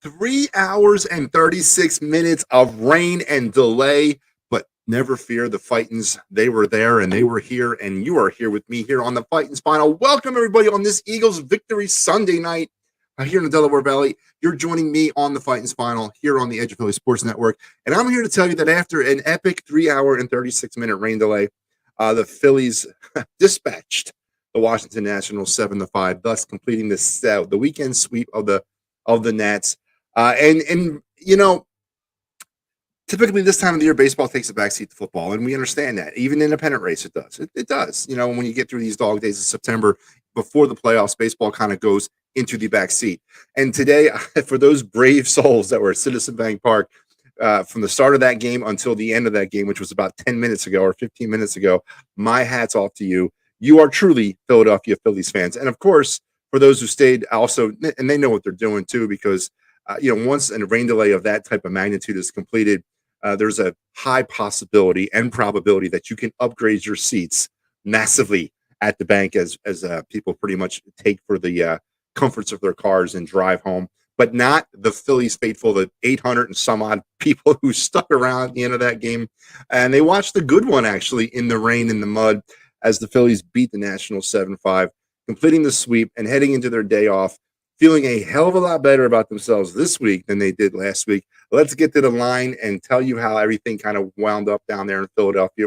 3 hours and 36 minutes of rain and delay, but never fear, the Phightins, they were there and they were here, and you are here with me here on the Phightins Phinal. Welcome, everybody, on this Eagles Victory Sunday night here in the Delaware Valley. You're joining me on the Phightins Phinal here on the Edge of Philly Sports Network, and I'm here to tell you that after an epic 3 hour and 36-minute rain delay, the Phillies dispatched the Washington Nationals 7-5, thus completing the weekend sweep of the Nats. And you know, typically this time of the year, baseball takes a backseat to football, and we understand that. Even in a pennant race, it does. It does. You know, when you get through these dog days of September before the playoffs, baseball kind of goes into the backseat. And today, for those brave souls that were at Citizen Bank Park, from the start of that game until the end of that game, which was about 10 minutes ago or 15 minutes ago, my hat's off to you. You are truly Philadelphia Phillies fans. And of course, for those who stayed also, and they know what they're doing too, because once a rain delay of that type of magnitude is completed, there's a high possibility and probability that you can upgrade your seats massively at the bank as people pretty much take for the comforts of their cars and drive home. But not the Phillies faithful, the 800 and some odd people who stuck around at the end of that game. And they watched the good one, actually, in the rain and the mud as the Phillies beat the Nationals 7-5, completing the sweep and heading into their day off, feeling a hell of a lot better about themselves this week than they did last week. Let's get to the line and tell you how everything kind of wound up down there in Philadelphia,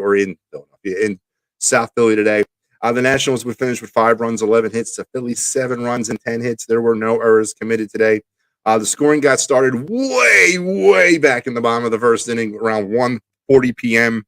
in South Philly today. The Nationals would finish with 5 runs, 11 hits. The Phillies 7 runs and 10 hits. There were no errors committed today. The scoring got started way back in the bottom of the first inning, around 1:40 p.m.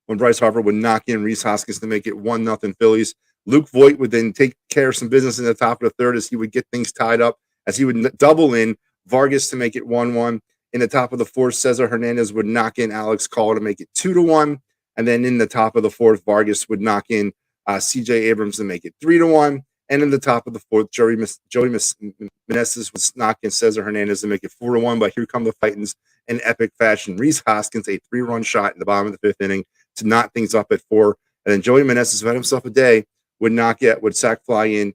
when Bryce Harper would knock in Rhys Hoskins to make it 1-0 Phillies. Luke Voigt would then take care of some business in the top of the third as he would get things tied up, as he would double in Vargas to make it 1-1. In the top of the fourth, Cesar Hernandez would knock in Alex Call to make it 2-1. And then in the top of the fourth, Vargas would knock in C.J. Abrams to make it 3-1. And in the top of the fourth, Joey Meneses would knock in Cesar Hernandez to make it 4-1. But here come the Phightins in epic fashion. Rhys Hoskins, a 3-run shot in the bottom of the fifth inning to knot things up at 4. And then Joey Meneses, who had himself a day, would sack fly in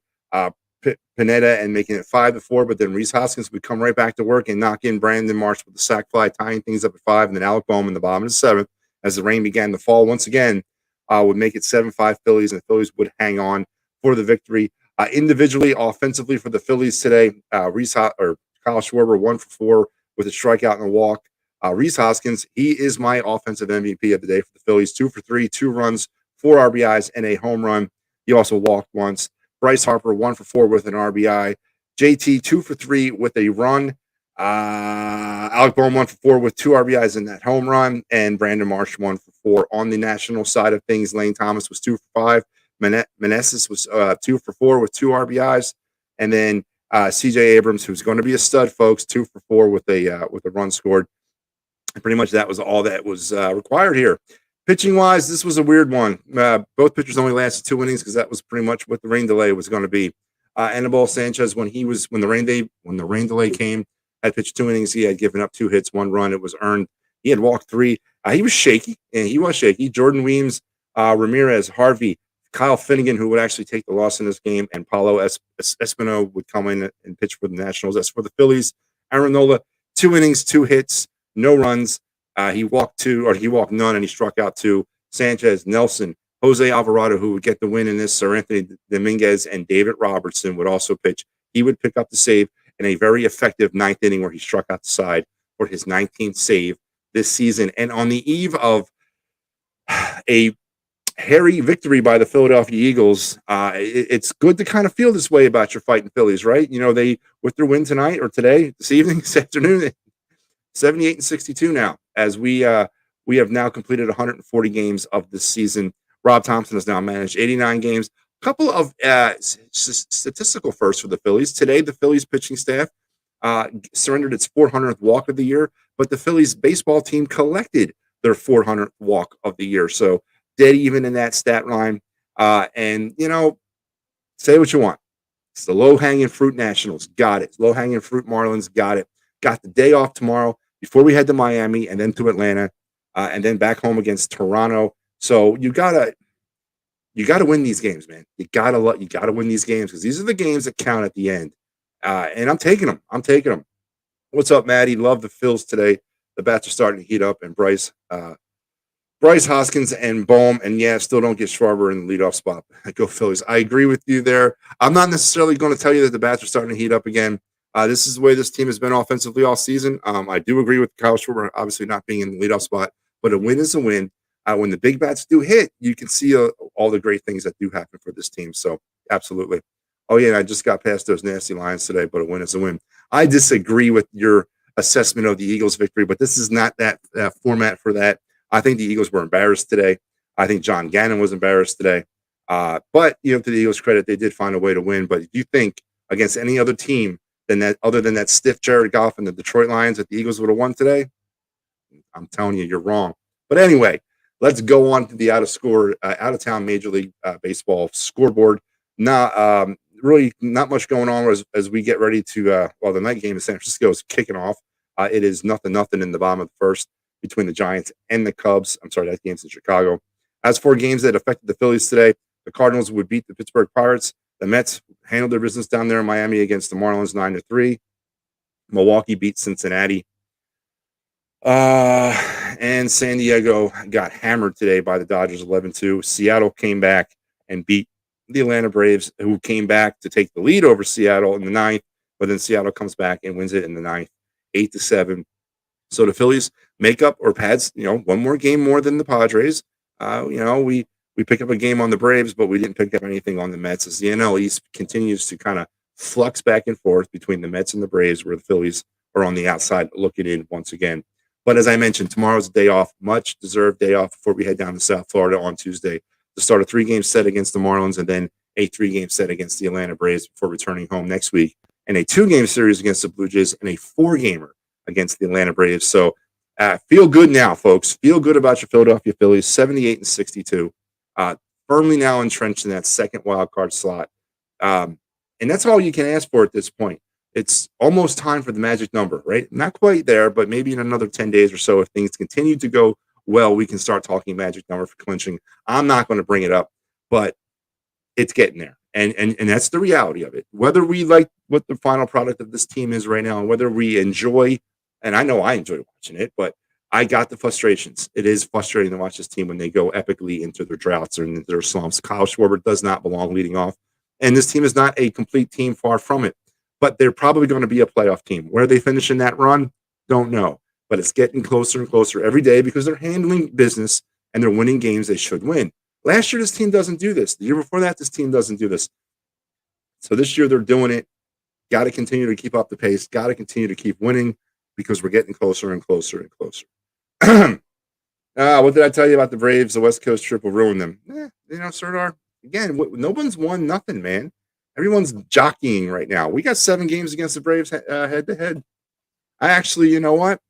Pineda and making it 5-4. But then Rhys Hoskins would come right back to work and knock in Brandon Marsh with the sack fly, tying things up at 5. And then Alec Boehm in the bottom of the 7th, as the rain began to fall once again, would make it 7-5 Phillies, and the Phillies would hang on for the victory. Individually, offensively for the Phillies today, Kyle Schwarber 1 for 4 with a strikeout and a walk. Rhys Hoskins, he is my offensive MVP of the day for the Phillies. 2 for 3, 2 runs, 4 RBIs, and a home run. He also walked once. Bryce Harper 1 for 4 with an RBI. JT 2 for 3 with a run. Alec Boehm 1 for 4 with 2 RBIs in that home run, and Brandon Marsh 1 for 4 on the national side of things. Lane Thomas was 2 for 5. Meneses was 2 for 4 with 2 RBIs, and then C.J. Abrams, who's going to be a stud, folks, 2 for 4 with a run scored. And pretty much that was all that was required here. Pitching wise, this was a weird one. Both pitchers only lasted 2 innings because that was pretty much what the rain delay was going to be. Anibal Sanchez, when the rain delay came, had pitched 2 innings. He had given up 2 hits, 1 run. It was earned. He had walked 3. He was shaky, Jordan Weems, Ramirez, Harvey, Kyle Finnegan, who would actually take the loss in this game, and Paulo Espino would come in and pitch for the Nationals. As for the Phillies, Aaron Nola, 2 innings, 2 hits, no runs. He walked none, and he struck out 2. Sanchez, Nelson, Jose Alvarado, who would get the win in this, Sir Anthony Dominguez, and David Robertson would also pitch. He would pick up the save in a very effective 9th inning where he struck out the side for his 19th save this season. And on the eve of a hairy victory by the Philadelphia Eagles, it's good to kind of feel this way about your fighting Phillies, right? You know, they, with their win tonight or today, this evening, this afternoon, 78-62 now, as we have now completed 140 games of this season. Rob Thompson has now managed 89 games. A couple of statistical firsts for the Phillies. Today, the Phillies pitching staff surrendered its 400th walk of the year, but the Phillies baseball team collected their 400th walk of the year. So dead even in that stat line. And, say what you want. It's the low-hanging fruit Nationals. Got it. Low-hanging fruit Marlins. Got it. Got the day off tomorrow before we head to Miami and then to Atlanta and then back home against Toronto. So you gotta win these games, man. You gotta win these games because these are the games that count at the end. And I'm taking them. What's up, Maddie? Love the Phils today. The bats are starting to heat up, and Bryce Hoskins and Bohm, and yeah, still don't get Schwarber in the leadoff spot. Go Phillies. I agree with you there. I'm not necessarily going to tell you that the bats are starting to heat up again. This is the way this team has been offensively all season. I do agree with Kyle Schwarber obviously not being in the leadoff spot, but a win is a win. When the big bats do hit, you can see all the great things that do happen for this team. So absolutely. Oh yeah, and I just got past those nasty Lions today, but a win is a win. I disagree with your assessment of the Eagles' victory, but this is not that format for that. I think the Eagles were embarrassed today. I think John Gannon was embarrassed today. But to the Eagles' credit, they did find a way to win. But if you think against any other team than that, other than that stiff Jared Goff and the Detroit Lions, that the Eagles would have won today, I'm telling you, you're wrong. But anyway, let's go on to the out of town Major League Baseball scoreboard. Really not much going on as we get ready to. The night game in San Francisco is kicking off. It is 0-0 in the bottom of the first between the Giants and the Cubs. I'm sorry, that game's in Chicago. As for games that affected the Phillies today, the Cardinals would beat the Pittsburgh Pirates. The Mets handled their business down there in Miami against the Marlins 9-3. Milwaukee beat Cincinnati. And San Diego got hammered today by the Dodgers 11-2. Seattle came back and beat the Atlanta Braves, who came back to take the lead over Seattle in the ninth, but then Seattle comes back and wins it in the ninth, 8-7. So the Phillies make up or pads, one more game more than the Padres. We pick up a game on the Braves, but we didn't pick up anything on the Mets as the NL East continues to kind of flux back and forth between the Mets and the Braves, where the Phillies are on the outside looking in once again. But as I mentioned, tomorrow's a day off, much deserved day off before we head down to South Florida on Tuesday to start a 3-game set against the Marlins and then a 3-game set against the Atlanta Braves before returning home next week, and a 2-game series against the Blue Jays and a 4-gamer against the Atlanta Braves. So feel good now, folks. Feel good about your Philadelphia Phillies, 78-62. Firmly now entrenched in that second wild card slot. And that's all you can ask for at this point. It's almost time for the magic number, right? Not quite there, but maybe in another 10 days or so, if things continue to go well, we can start talking magic number for clinching. I'm not going to bring it up, but it's getting there. And that's the reality of it. Whether we like what the final product of this team is right now, and whether we enjoy, and I know I enjoy watching it, but I got the frustrations. It is frustrating to watch this team when they go epically into their droughts or into their slumps. Kyle Schwarber does not belong leading off, and this team is not a complete team, far from it. But they're probably going to be a playoff team. Where they finish in that run, don't know. But it's getting closer and closer every day because they're handling business and they're winning games they should win. Last year, this team doesn't do this. The year before that, this team doesn't do this. So this year, they're doing it. Got to continue to keep up the pace. Got to continue to keep winning because we're getting closer and closer and closer. What did I tell you about the Braves? The West Coast trip will ruin them. Serdar, again, no one's won nothing, man. Everyone's jockeying right now. We got 7 games against the Braves head-to-head. I actually, you know what?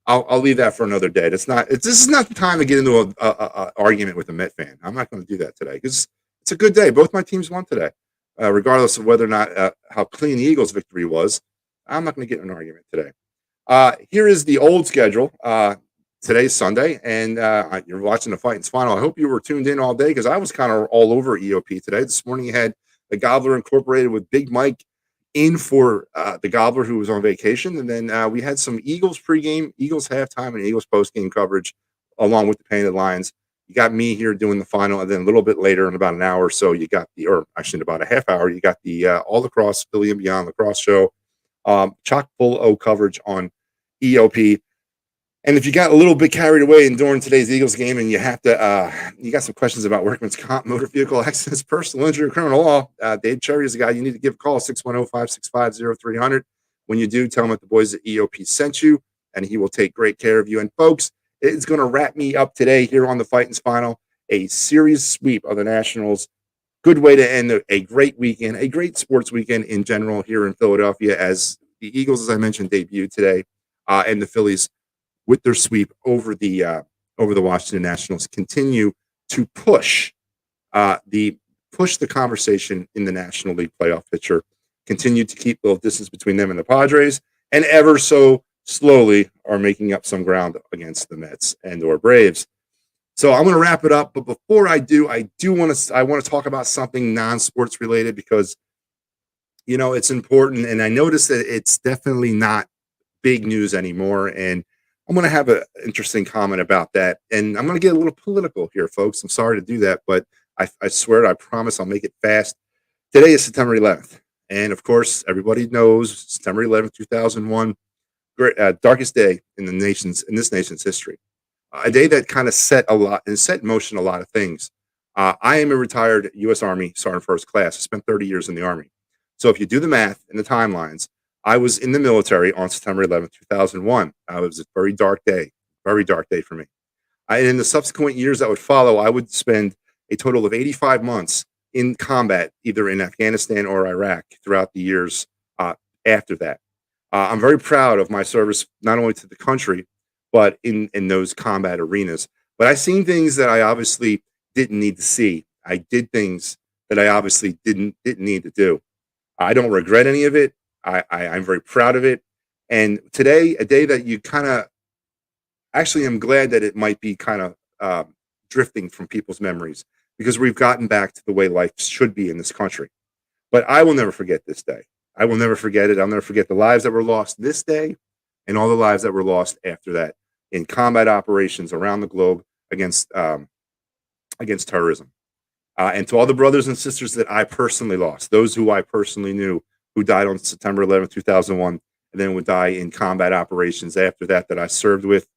I'll leave that for another day. This is not the time to get into a argument with a Met fan. I'm not going to do that today because it's a good day. Both my teams won today, regardless of whether or not how clean the Eagles' victory was. I'm not going to get in an argument today. Here is the old schedule. Today's Sunday, and you're watching the Phightins Phinal. I hope you were tuned in all day because I was kind of all over EOP today. This morning, you had the Gobbler Incorporated with Big Mike in for the Gobbler, who was on vacation. And then we had some Eagles pregame, Eagles halftime, and Eagles postgame coverage along with the Painted Lions. You got me here doing the final, and then a little bit later, in about an hour or so, you got or actually in about a half hour, you got the All Lacrosse, Philly and Beyond Lacrosse show, chock full O coverage on EOP. And if you got a little bit carried away during today's Eagles game and you have to, you got some questions about workman's comp, motor vehicle accidents, personal injury, or criminal law, Dave Cherry is the guy you need to give a call, 610-565-0300. When you do, tell him that the boys at EOP sent you, and he will take great care of you. And folks, it's going to wrap me up today here on the Phightins Phinal, a series sweep of the Nationals. Good way to end a great weekend, a great sports weekend in general here in Philadelphia as the Eagles, as I mentioned, debuted today, and the Phillies, with their sweep over the Washington Nationals, continue to push the conversation in the National League playoff picture, continue to keep a little distance between them and the Padres, and ever so slowly are making up some ground against the Mets and or Braves. So I'm going to wrap it up, but before I do, I want to talk about something non-sports related because you know, it's important. And I noticed that it's definitely not big news anymore. And I'm going to have an interesting comment about that. And I'm going to get a little political here, folks. I'm sorry to do that, but I swear, I promise I'll make it fast. Today is September 11th. And of course, everybody knows September 11th, 2001, darkest day in this nation's history. A day that kind of set in motion a lot of things. I am a retired U.S. Army Sergeant First Class. I spent 30 years in the Army. So if you do the math and the timelines, I was in the military on September 11th, 2001. It was a very dark day for me. And in the subsequent years that would follow, I would spend a total of 85 months in combat, either in Afghanistan or Iraq, throughout the years after that. I'm very proud of my service, not only to the country, but in those combat arenas. But I've seen things that I obviously didn't need to see. I did things that I obviously didn't need to do. I don't regret any of it. I'm very proud of it. And today, a day that you kind of, actually, I'm glad that it might be kind of drifting from people's memories, because we've gotten back to the way life should be in this country. But I will never forget this day. I will never forget it. I'll never forget the lives that were lost this day and all the lives that were lost after that in combat operations around the globe against terrorism. And to all the brothers and sisters that I personally lost, those who I personally knew who died on September 11th, 2001, and then would die in combat operations after that, that I served with,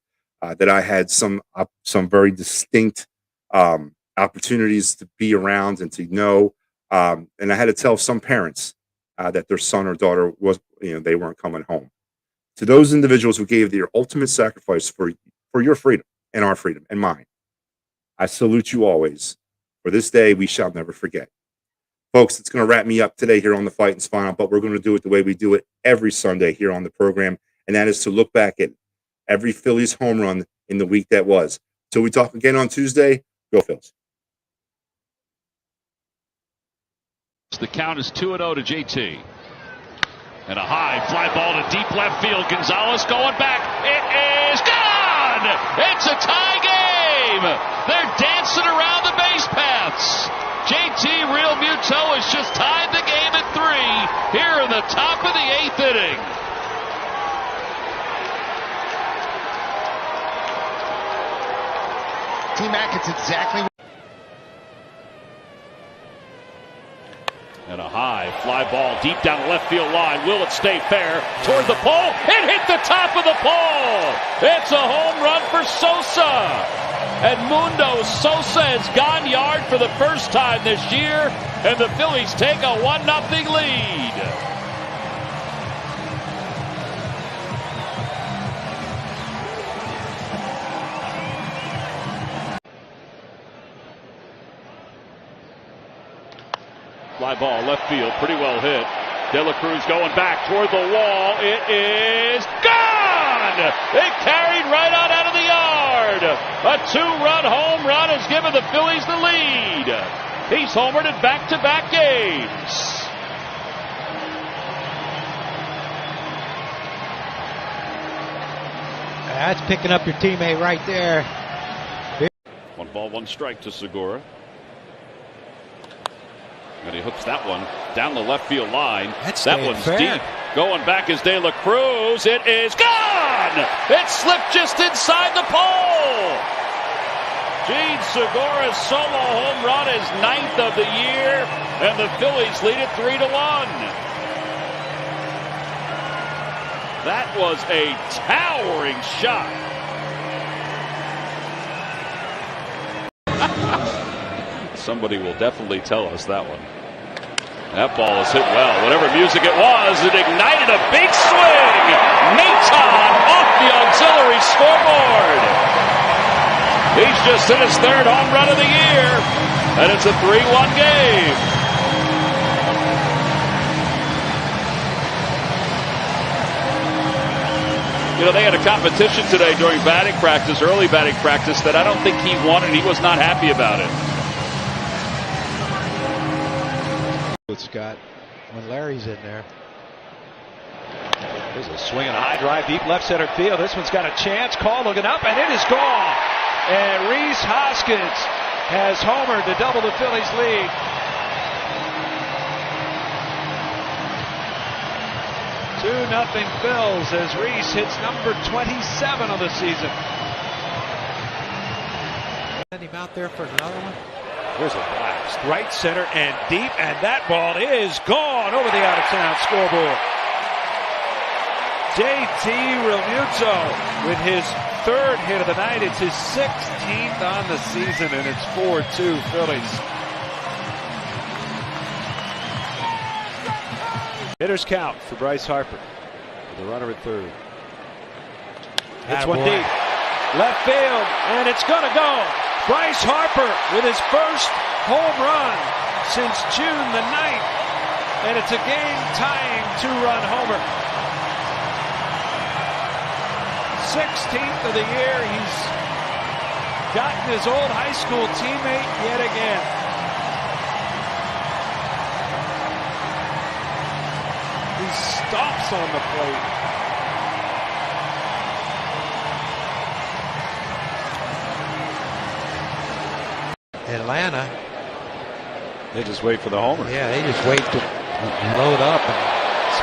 that I had some very distinct opportunities to be around and to know. And I had to tell some parents that their son or daughter they weren't coming home. To those individuals who gave their ultimate sacrifice for your freedom and our freedom and mine, I salute you always. For this day, we shall never forget. Folks, it's going to wrap me up today here on the Phightins Phinal, but we're going to do it the way we do it every Sunday here on the program, and that is to look back at every Phillies home run in the week that was. Till we talk again on Tuesday, go Phils. The count is 2-0 to JT. And a high fly ball to deep left field. Gonzalez going back. It is gone! It's a tie game! They're dancing around the base paths. JT Realmuto has just tied the game at 3 here in the top of the 8th inning. T-Mac, it's exactly. And a high fly ball deep down the left field line. Will it stay fair? Toward the pole. It hit the top of the pole. It's a home run for Sosa. Edmundo Sosa has gone yard for the first time this year, and the Phillies take a 1-0 lead. Fly ball left field, pretty well hit. De La Cruz going back toward the wall. It is gone! It carried right on out of the yard. A 2-run home run has given the Phillies the lead. He's homered in back-to-back games. That's picking up your teammate right there. 1-1 to Segura. And he hooks that one down the left field line. That one's fair. Deep. Going back is De La Cruz. It is gone! It slipped just inside the pole. Gene Segura's solo home run is 9th of the year, and the Phillies lead it 3-1. That was a towering shot. Somebody will definitely tell us that one. That ball is hit well. Whatever music it was, it ignited a big swing. Maton off the auxiliary scoreboard. He's just hit his 3rd home run of the year, and it's a 3-1 game. You know, they had a competition today during batting practice, early batting practice, that I don't think he won, and he was not happy about it. Scott, when Larry's in there. There's a swing and a high drive deep left center field. This one's got a chance. Call looking up, and it is gone. And Rhys Hoskins has homered to double the Phillies lead. 2-0 Phils as Reese hits number 27 of the season. Send him out there for another one. Here's a blast. Right center and deep, and that ball is gone over the out-of-town scoreboard. JT Realmuto with his third hit of the night. It's his 16th on the season, and it's 4-2 Phillies. Hitters count for Bryce Harper. The runner at third. It's one deep. Left field, and it's going to go. Bryce Harper with his first home run since June the 9th. And it's a game-tying two-run homer. 16th of the year. He's gotten his old high school teammate yet again. He stomps on the plate. Atlanta. They just wait for the homer. Yeah, they just wait to load up. And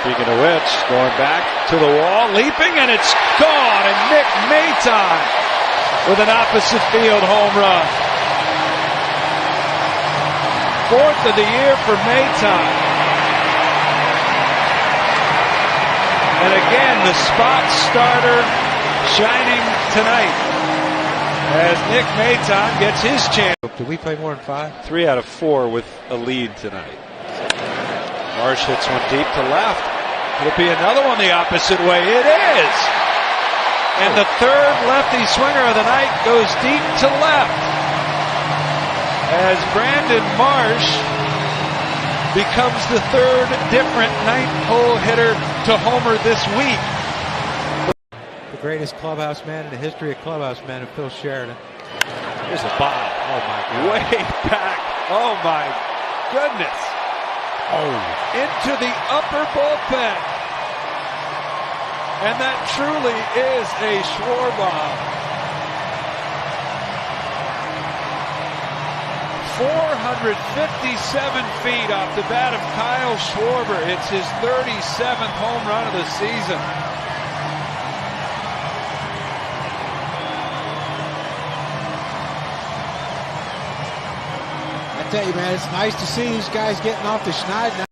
speaking of which, going back to the wall, leaping, and it's gone. And Nick Maton with an opposite field home run. Fourth of the year for Maton. And again, the spot starter shining tonight as Nick Maton gets his chance. Did we play more than 5? 3 out of 4 with a lead tonight. Marsh hits one deep to left. It'll be another one the opposite way. It is! And the third lefty swinger of the night goes deep to left as Brandon Marsh becomes the third different ninth-hole hitter to homer this week. The greatest clubhouse man in the history of clubhouse men, and Phil Sheridan. Here's a bomb. Oh my God. Way back. Oh my goodness. Oh. Into the upper bullpen. And that truly is a Schwarbomb. 457 feet off the bat of Kyle Schwarber. It's his 37th home run of the season. I tell you, man, it's nice to see these guys getting off the schneid now.